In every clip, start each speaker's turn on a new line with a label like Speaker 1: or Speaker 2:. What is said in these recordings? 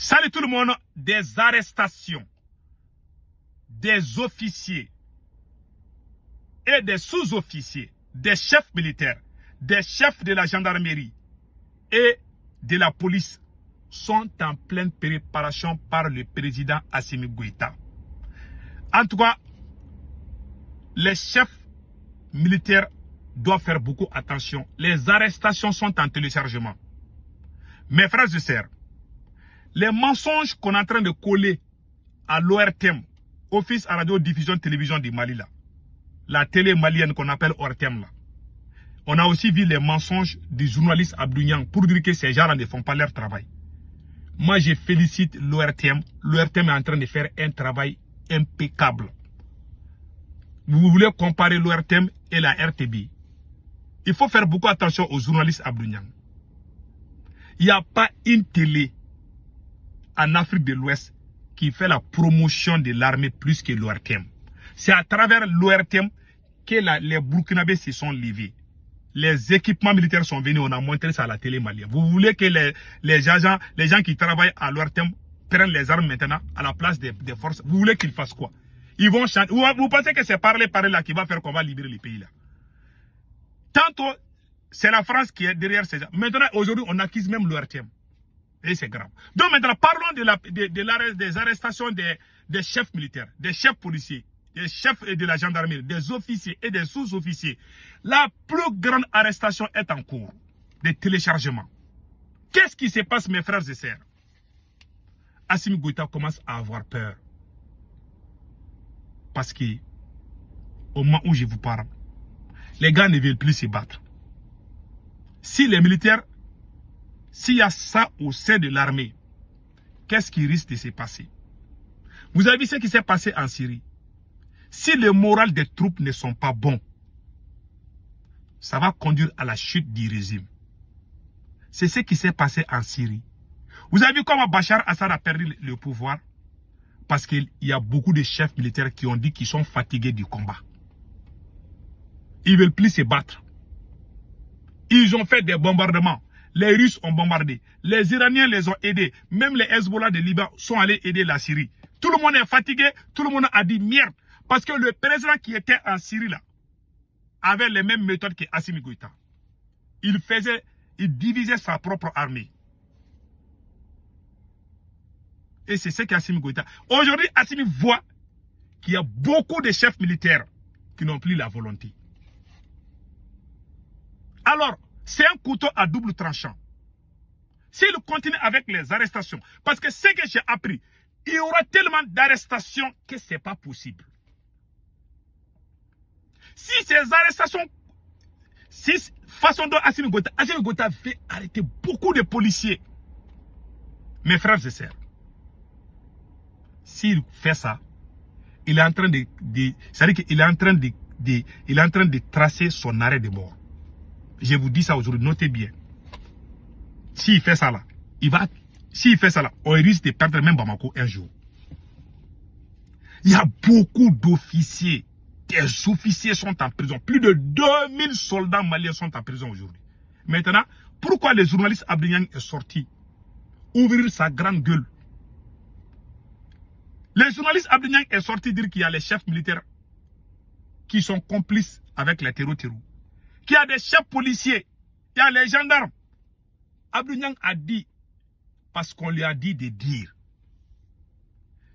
Speaker 1: Salut tout le monde, des arrestations des officiers et des sous-officiers, des chefs militaires, des chefs de la gendarmerie et de la police sont en pleine préparation par le président Assimi Goïta. En tout cas, les chefs militaires doivent faire beaucoup attention. Les arrestations sont en téléchargement. Mes frères et sœurs, les mensonges qu'on est en train de coller à l'ORTM, Office à Radio-Diffusion Télévision du Mali, là, la télé malienne qu'on appelle ORTM, là. On a aussi vu les mensonges du journaliste Abdou Niang pour dire que ces gens-là ne font pas leur travail. Moi, je félicite l'ORTM. L'ORTM est en train de faire un travail impeccable. Vous voulez comparer l'ORTM et la RTB. Il faut faire beaucoup attention aux journalistes Abdou Niang. Il n'y a pas une télé en Afrique de l'Ouest qui fait la promotion de l'armée plus que l'ORTM. C'est à travers l'ORTM que les Burkinabés se sont levés. Les équipements militaires sont venus, on a montré ça à la télé malienne. Vous voulez que les gens qui travaillent à l'ORTM prennent les armes maintenant à la place des forces. Vous voulez qu'ils fassent quoi? Ils vont chanter. Vous pensez que c'est parler là qui va faire qu'on va libérer les pays là? Tantôt, c'est la France qui est derrière ces gens. Maintenant, aujourd'hui, on accuse même l'ORTM. Et c'est grave. Donc maintenant, parlons des arrestations des chefs militaires, des chefs policiers, des chefs de la gendarmerie, des officiers et des sous-officiers. La plus grande arrestation est en cours de téléchargement. Qu'est-ce qui se passe, mes frères et sœurs? Assimi Goïta commence à avoir peur. Parce que, au moment où je vous parle, les gars ne veulent plus se battre. Si les militaires, s'il y a ça au sein de l'armée, qu'est-ce qui risque de se passer? Vous avez vu ce qui s'est passé en Syrie. Si le moral des troupes ne sont pas bons, ça va conduire à la chute du régime. C'est ce qui s'est passé en Syrie. Vous avez vu comment Bachar Assad a perdu le pouvoir? Parce qu'il y a beaucoup de chefs militaires qui ont dit qu'ils sont fatigués du combat. Ils ne veulent plus se battre. Ils ont fait des bombardements. Les Russes ont bombardé. Les Iraniens les ont aidés. Même les Hezbollah de Liban sont allés aider la Syrie. Tout le monde est fatigué. Tout le monde a dit merde. Parce que le président qui était en Syrie là, avait les mêmes méthodes que Assimi Goïta. Il divisait sa propre armée. Et c'est ce qu'Assimi Goïta. Aujourd'hui, Assimi voit qu'il y a beaucoup de chefs militaires qui n'ont plus la volonté. Alors, c'est un couteau à double tranchant. S'il continue avec les arrestations, parce que ce que j'ai appris, il y aura tellement d'arrestations que ce n'est pas possible. Si ces arrestations, façon dont Assimi Goïta fait arrêter beaucoup de policiers, mes frères et sœurs, s'il fait ça, il est en train c'est-à-dire qu'il est en train de tracer son arrêt de mort. Je vous dis ça aujourd'hui, notez bien. S'il fait ça là, on risque de perdre même Bamako un jour. Il y a beaucoup d'officiers, des officiers sont en prison. Plus de 2000 soldats maliens sont en prison aujourd'hui. Maintenant, pourquoi le journaliste Abdou Niang est sorti ouvrir sa grande gueule? Le journaliste Abdou Niang est sorti dire qu'il y a les chefs militaires qui sont complices avec les terroristes. Qu'il y a des chefs policiers, il y a les gendarmes. Abdou Niang a dit, parce qu'on lui a dit de dire.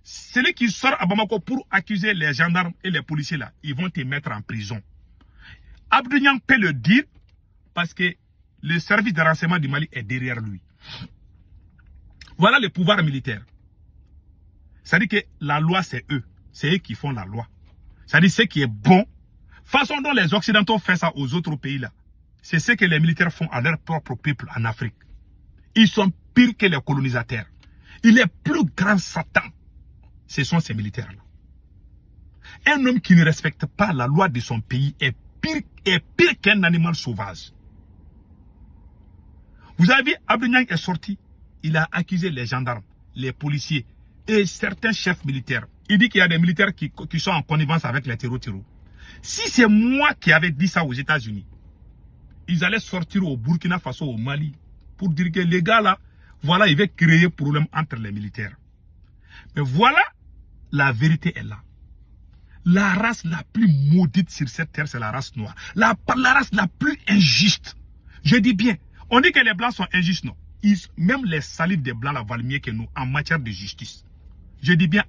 Speaker 1: Celui qui sort à Bamako pour accuser les gendarmes et les policiers là, ils vont te mettre en prison. Abdou Niang peut le dire parce que le service de renseignement du Mali est derrière lui. Voilà le pouvoir militaire. C'est-à-dire que la loi c'est eux qui font la loi. C'est-à-dire ce qui est bon. Façon dont les Occidentaux font ça aux autres pays là, c'est ce que les militaires font à leur propre peuple en Afrique. Ils sont pires que les colonisateurs. Il est plus grand Satan. Ce sont ces militaires-là. Un homme qui ne respecte pas la loi de son pays est pire qu'un animal sauvage. Vous avez vu, Abdou Niang est sorti, il a accusé les gendarmes, les policiers et certains chefs militaires. Il dit qu'il y a des militaires qui sont en connivence avec les terroristes. Si c'est moi qui avais dit ça aux États-Unis, ils allaient sortir au Burkina Faso, au Mali, pour dire que les gars là, Voilà, il veut créer problème entre les militaires. Mais voilà, la vérité est là. La race la plus maudite sur cette terre, c'est la race noire. La race la plus injuste. Je dis bien, on dit que les blancs sont injustes, non. Même les salives des blancs la valent mieux que nous en matière de justice. Je dis bien,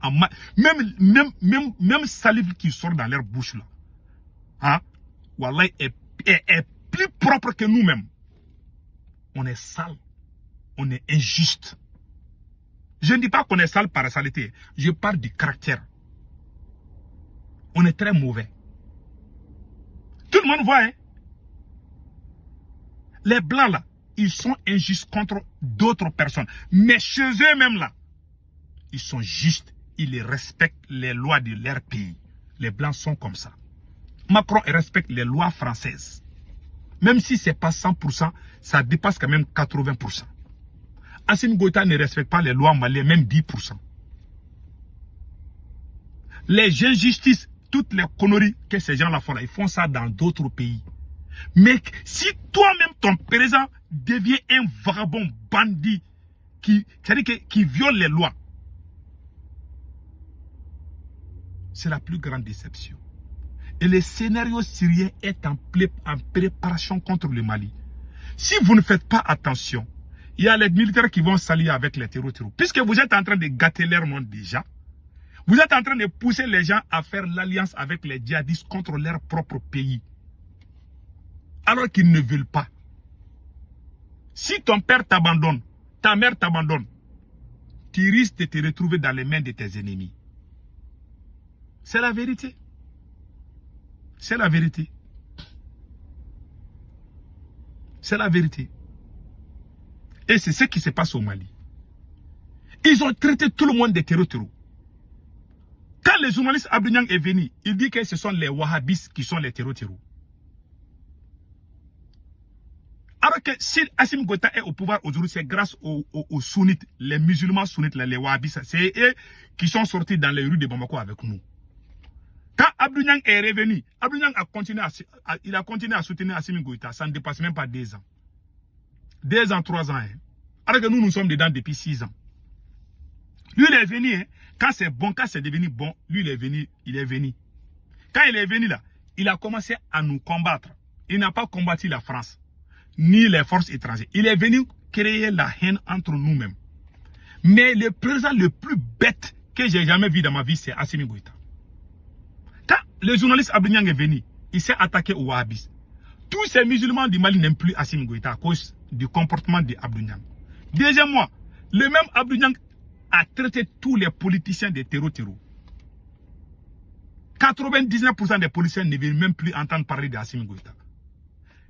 Speaker 1: même salive qui sort dans leur bouche là, hein, Wallah, est plus propre que nous-mêmes. On est sale, on est injuste. Je ne dis pas qu'on est sale par saleté, je parle du caractère. On est très mauvais. Tout le monde voit, hein. Les blancs là, ils sont injustes contre d'autres personnes. Mais chez eux-mêmes là, ils sont justes, ils respectent les lois de leur pays. Les blancs sont comme ça. Macron respecte les lois françaises. Même si ce n'est pas 100%, ça dépasse quand même 80%. Assimi Goïta ne respecte pas les lois maliennes, même 10%. Les injustices, toutes les conneries que ces gens-là font, ils font ça dans d'autres pays. Mais si toi-même, ton président devient un vagabond bandit qui viole les lois, c'est la plus grande déception. Et le scénario syrien est en préparation contre le Mali. Si vous ne faites pas attention, il y a les militaires qui vont s'allier avec les terroristes. Puisque vous êtes en train de gâter leur nom déjà, vous êtes en train de pousser les gens à faire l'alliance avec les djihadistes contre leur propre pays. Alors qu'ils ne veulent pas. Si ton père t'abandonne, ta mère t'abandonne, tu risques de te retrouver dans les mains de tes ennemis. C'est la vérité. C'est la vérité. C'est la vérité. Et c'est ce qui se passe au Mali. Ils ont traité tout le monde de terroristes. Quand le journaliste Abdou est venu, il dit que ce sont les wahhabistes qui sont les terroristes. Alors que si Assimi Goïta est au pouvoir aujourd'hui, c'est grâce aux sunnites, les musulmans sunnites, les wahhabistes. C'est eux qui sont sortis dans les rues de Bamako avec nous. Quand Abdou Niang est revenu, Abdou Niang a continué à soutenir Assimi Goïta. Ça ne dépasse même pas 2 ans. 2 ans, 3 ans. Hein. Alors que nous sommes dedans depuis 6 ans. Lui, il est venu. Hein. Quand c'est bon, quand c'est devenu bon, lui, il est venu. Quand il est venu là, il a commencé à nous combattre. Il n'a pas combattu la France, ni les forces étrangères. Il est venu créer la haine entre nous-mêmes. Mais le président le plus bête que j'ai jamais vu dans ma vie, c'est Assimi Goïta. Quand le journaliste Abdou Niang est venu, il s'est attaqué aux wahhabistes. Tous ces musulmans du Mali n'aiment plus Assimi Goïta à cause du comportement d'Abdou Niang. Deuxièmement, le même Abdou Niang a traité tous les politiciens de terreau. 99% des politiciens ne veulent même plus entendre parler d'Assimi Goïta.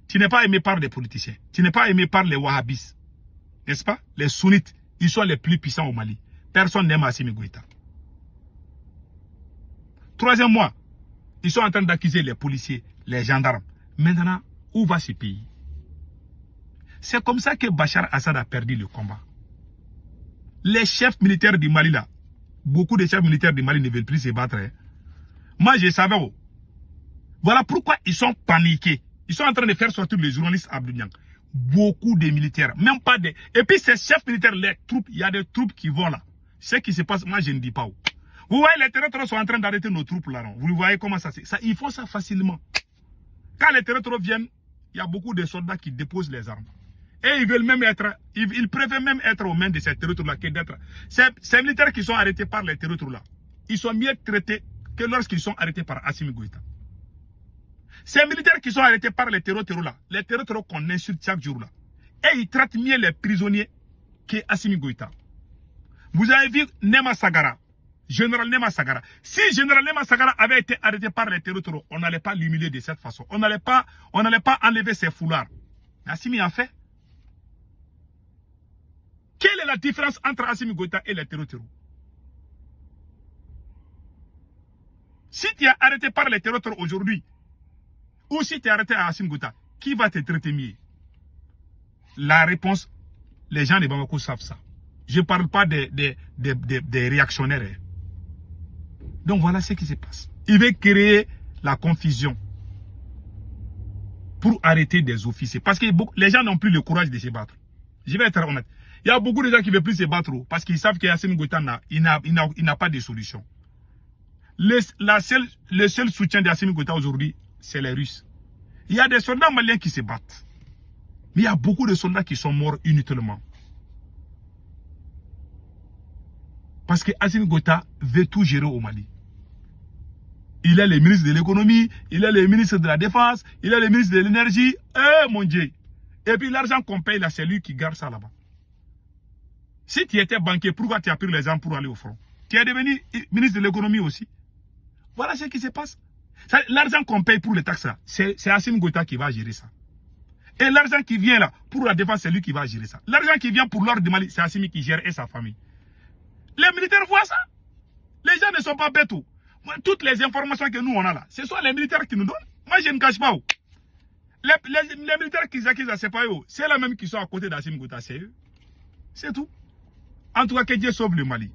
Speaker 1: Tu n'es pas aimé par les politiciens. Tu n'es pas aimé par les wahhabistes. N'est-ce pas? Les sunnites, ils sont les plus puissants au Mali. Personne n'aime Assimi Goïta. Troisièmement, ils sont en train d'accuser les policiers, les gendarmes. Maintenant, où va ce pays? C'est comme ça que Bachar Assad a perdu le combat. Les chefs militaires du Mali là, beaucoup de chefs militaires du Mali ne veulent plus se battre. Hein. Moi, je savais. Oh. Voilà pourquoi ils sont paniqués. Ils sont en train de faire sortir les journalistes Abdou Niang. Beaucoup de militaires, même pas des... Et puis ces chefs militaires, les troupes, il y a des troupes qui vont là. Ce qui se passe, moi je ne dis pas où. Vous voyez, les terroristes sont en train d'arrêter nos troupes là. Non? Vous voyez comment ça se fait. Ils font ça facilement. Quand les terroristes viennent, il y a beaucoup de soldats qui déposent les armes. Et ils veulent même être, ils préfèrent même être aux mains de ces terroristes-là que d'être. Ces militaires qui sont arrêtés par les terroristes-là, ils sont mieux traités que lorsqu'ils sont arrêtés par Assimi Goïta. Ces militaires qui sont arrêtés par les terroristes-là, les terroristes qu'on insulte chaque jour-là, et ils traitent mieux les prisonniers que Assimi Goïta. Vous avez vu Nema Sagara, général Nema Sagara. Si général Nema Sagara avait été arrêté par les terroristes, on n'allait pas l'humilier de cette façon. On n'allait pas enlever ses foulards. Assimi a fait. Quelle est la différence entre Assimi Goïta et les terroristes? Si tu es arrêté par les terroristes aujourd'hui, ou si tu es arrêté à Assimi Goïta, qui va te traiter mieux? La réponse, les gens de Bamako savent ça. Je ne parle pas des réactionnaires. Donc voilà ce qui se passe. Il veut créer la confusion pour arrêter des officiers. Parce que les gens n'ont plus le courage de se battre. Je vais être honnête. Il y a beaucoup de gens qui ne veulent plus se battre parce qu'ils savent que Assimi Goïta n'a pas de solution. Le seul soutien d'Assimi Goïta aujourd'hui, c'est les Russes. Il y a des soldats maliens qui se battent. Mais il y a beaucoup de soldats qui sont morts inutilement. Parce que Assimi Goïta veut tout gérer au Mali. Il est le ministre de l'économie, il est le ministre de la défense, il est le ministre de l'énergie. Eh mon Dieu. Et puis l'argent qu'on paye là, c'est lui qui garde ça là-bas. Si tu étais banquier, pourquoi tu as pris les gens pour aller au front? Tu es devenu ministre de l'économie aussi. Voilà ce qui se passe. L'argent qu'on paye pour les taxes là, c'est Assimi Goïta qui va gérer ça. Et l'argent qui vient là, pour la défense, c'est lui qui va gérer ça. L'argent qui vient pour l'ordre du Mali, c'est Assimi qui gère et sa famille. Les militaires voient ça. Les gens ne sont pas bêtes. Toutes les informations que nous on a là, ce sont les militaires qui nous donnent. Moi je ne cache pas. Les militaires qui accusent à Sepayo, c'est là même qui sont à côté d'Assimi Goïta, c'est eux. C'est tout. En tout cas, que Dieu sauve le Mali.